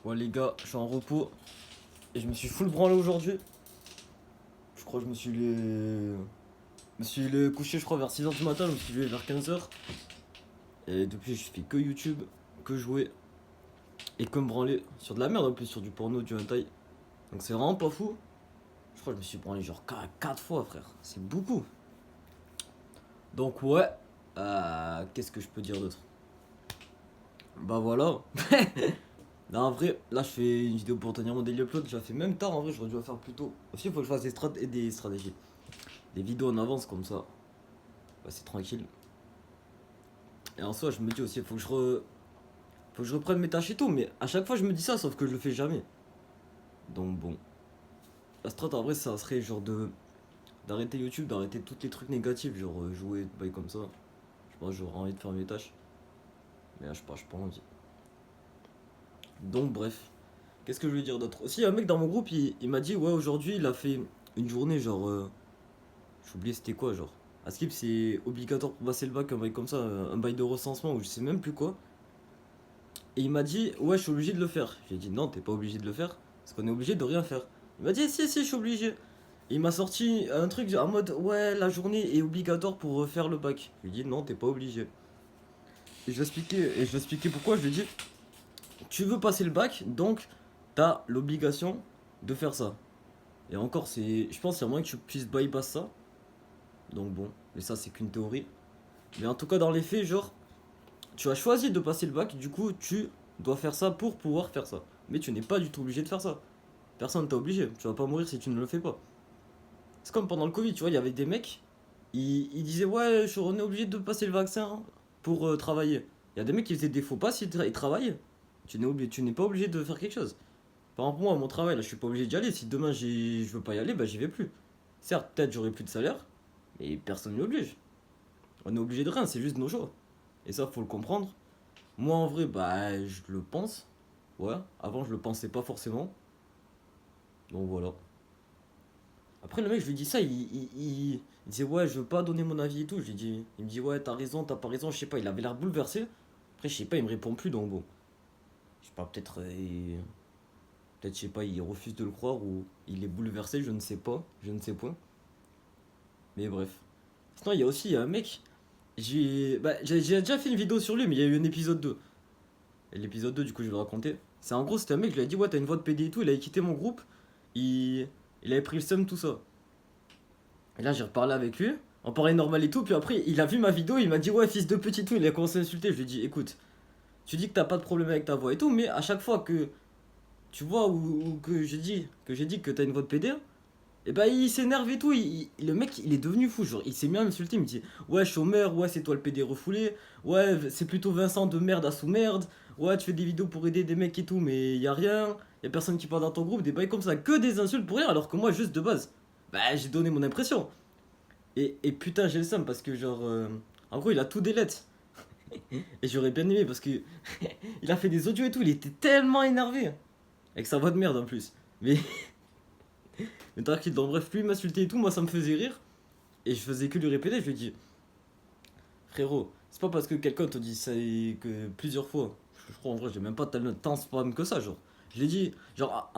Ouais les gars, je suis en repos et je me suis full branlé aujourd'hui. Je crois que je me suis couché je crois vers 6h du matin, je me suis levé vers 15h. Et depuis je fais que YouTube, que jouer et que me branler sur de la merde en plus, sur du porno, du hentai. Donc c'est vraiment pas fou. Je crois que je me suis branlé genre 4 fois frère, c'est beaucoup. Donc ouais, qu'est-ce que je peux dire d'autre? Bah voilà. Non, en vrai, là je fais une vidéo pour tenir mon daily upload, je la fais même tard en vrai, j'aurais dû la faire plus tôt. Aussi, il faut que je fasse des stratégies. Des vidéos en avance comme ça, bah, c'est tranquille. Et en soi, je me dis aussi, faut que je reprenne mes tâches et tout, mais à chaque fois je me dis ça, sauf que je le fais jamais. Donc bon, la strat en vrai, ça serait genre d'arrêter YouTube, d'arrêter tous les trucs négatifs, genre jouer, bail comme ça. Je pense que j'aurais envie de faire mes tâches, mais là je sais pas, j'ai pas envie. Donc bref, qu'est-ce que je veux dire d'autre? Aussi, un mec dans mon groupe, il m'a dit, ouais, aujourd'hui il a fait une journée genre. J'ai oublié c'était quoi, genre. À Skip, c'est obligatoire pour passer le bac, un bail comme ça, un bail de recensement ou je sais même plus quoi. Et il m'a dit, ouais, je suis obligé de le faire. J'ai dit, non, t'es pas obligé de le faire, parce qu'on est obligé de rien faire. Il m'a dit, si, si, je suis obligé. Et il m'a sorti un truc en mode, ouais, la journée est obligatoire pour refaire le bac. Je lui ai dit, non, t'es pas obligé. Et je vais expliquer pourquoi. Je lui ai dit, tu veux passer le bac, donc t'as l'obligation de faire ça. Et encore, je pense qu'il y a moyen que tu puisses bypass ça. Donc bon, mais ça, c'est qu'une théorie. Mais en tout cas, dans les faits, genre, tu as choisi de passer le bac, du coup, tu dois faire ça pour pouvoir faire ça. Mais tu n'es pas du tout obligé de faire ça. Personne t'a obligé. Tu vas pas mourir si tu ne le fais pas. C'est comme pendant le Covid, tu vois, il y avait des mecs, ils disaient, ouais, on est obligé de passer le vaccin pour travailler. Il y a des mecs qui faisaient des faux pas s'ils ils travaillent. Tu n'es pas obligé de faire quelque chose. Par exemple, moi, à mon travail, là, je suis pas obligé d'y aller. Si demain je veux pas y aller, bah j'y vais plus. Certes, peut-être j'aurai plus de salaire, mais personne ne m'oblige. On est obligé de rien, c'est juste nos choix. Et ça, faut le comprendre. Moi, en vrai, bah, je le pense. Ouais, avant, je le pensais pas forcément. Donc voilà. Après, le mec, je lui dis ça, il disait, ouais, je veux pas donner mon avis et tout. Je lui dis, il me dit, ouais, t'as raison, t'as pas raison. Je sais pas, il avait l'air bouleversé. Après, je sais pas, il me répond plus, donc bon. Je sais pas, peut-être, peut-être, je sais pas, il refuse de le croire ou il est bouleversé, je ne sais pas. Je ne sais point. Mais bref. Sinon, il y a aussi un mec, j'ai déjà fait une vidéo sur lui, mais il y a eu un épisode 2. Et l'épisode 2 du coup, je vais le raconter. C'est en gros, c'était un mec, je lui ai dit, ouais, t'as une voix de PD et tout. Il avait quitté mon groupe. Il avait pris le seum, tout ça. Et là, j'ai reparlé avec lui. On parlait normal et tout. Puis après, il a vu ma vidéo. Il m'a dit, ouais, fils de petit tout. Il a commencé à insulter. Je lui ai dit, écoute, tu dis que t'as pas de problème avec ta voix et tout. Mais à chaque fois que tu vois ou que j'ai dit que t'as une voix de PD, et bah il s'énerve et tout, le mec il est devenu fou, genre il s'est mis à m'insulter, il me dit ouais chômeur, ouais c'est toi le PD refoulé, ouais c'est plutôt Vincent de merde à sous-merde, ouais tu fais des vidéos pour aider des mecs et tout mais y a rien, y a personne qui parle dans ton groupe, des bails comme ça, que des insultes pour rien alors que moi juste de base, bah j'ai donné mon impression. Et putain j'ai le seum parce que genre, en gros il a tout delete. Et j'aurais bien aimé parce que il a fait des audios et tout, il était tellement énervé, avec sa voix de merde en plus. Mais tranquille, donc bref, lui il m'insultait et tout, moi ça me faisait rire. Et je faisais que lui répéter, je lui ai dit, frérot, c'est pas parce que quelqu'un te dit ça que plusieurs fois, je crois en vrai, j'ai même pas tant spam que ça, genre. Je l'ai dit, genre,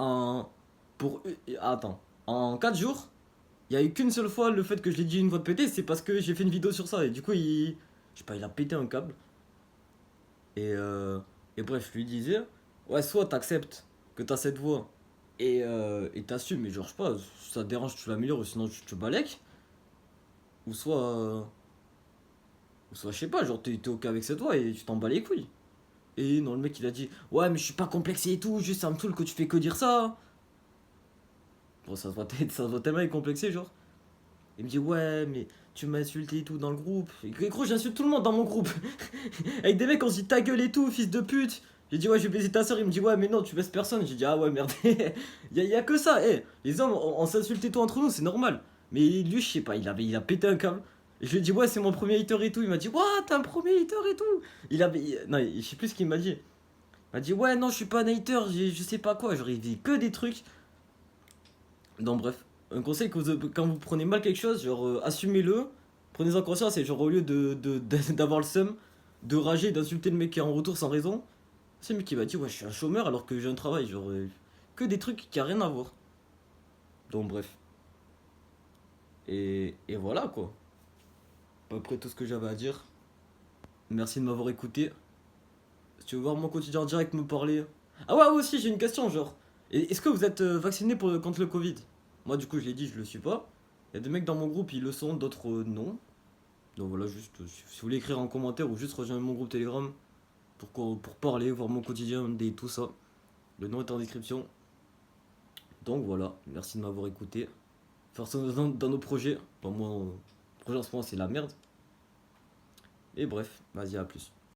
pour. Attends, en 4 jours, il y a eu qu'une seule fois le fait que je l'ai dit une fois de péter, c'est parce que j'ai fait une vidéo sur ça. Et du coup, je sais pas, il a pété un câble. Et, euh, et bref, je lui disais, ouais, soit t'acceptes que t'as cette voix et t'assumes, mais genre, je sais pas, ça te dérange, tu l'améliores, ou sinon tu te balèques. Ou soit. Ou soit, je sais pas, genre t'es ok avec cette voix et tu t'en bats les couilles. Et non, le mec il a dit, ouais, mais je suis pas complexé et tout, juste ça me saoule que tu fais que dire ça. Bon, ça se voit, ça se voit tellement être complexé, genre. Il me dit, ouais, mais tu m'as insulté et tout dans le groupe. Et gros, j'insulte tout le monde dans mon groupe. Avec des mecs, on se dit ta gueule et tout, fils de pute. J'ai dit, ouais, je vais baiser ta soeur. Il me dit, ouais, mais non, tu baisses personne. J'ai dit, ah ouais, merde. Y a que ça, les hommes, on s'insulte et tout entre nous, c'est normal. Mais lui, je sais pas, il a pété un câble. Et je lui ai dit, ouais, c'est mon premier hater et tout. Il m'a dit, ouais, t'es un premier hater et tout. Non, je sais plus ce qu'il m'a dit. Il m'a dit, ouais, non, je suis pas un hater, je sais pas quoi. Genre, il dit que des trucs. Donc, bref, un conseil que quand vous prenez mal quelque chose, genre, assumez-le. Prenez-en conscience et genre, au lieu d'avoir le seum, de rager, d'insulter le mec qui est en retour sans raison, C'est lui qui m'a dit, ouais, je suis un chômeur alors que j'ai un travail. Genre, que des trucs qui a rien à voir. Donc, bref. Et voilà, quoi. À peu près tout ce que j'avais à dire. Merci de m'avoir écouté. Si tu veux voir mon quotidien en direct, me parler. Ah ouais, aussi, j'ai une question, genre. Est-ce que vous êtes vacciné contre le Covid? Moi, du coup, je l'ai dit, je le suis pas. Il y a des mecs dans mon groupe, ils le sont, d'autres non. Donc voilà, juste, si vous voulez écrire en commentaire ou juste rejoindre mon groupe Telegram pour parler, voir mon quotidien et tout ça. Le nom est en description. Donc voilà, merci de m'avoir écouté. Faire ça dans nos projets. Bon, moi, le projet en ce moment, c'est la merde. Et bref, vas-y, à plus.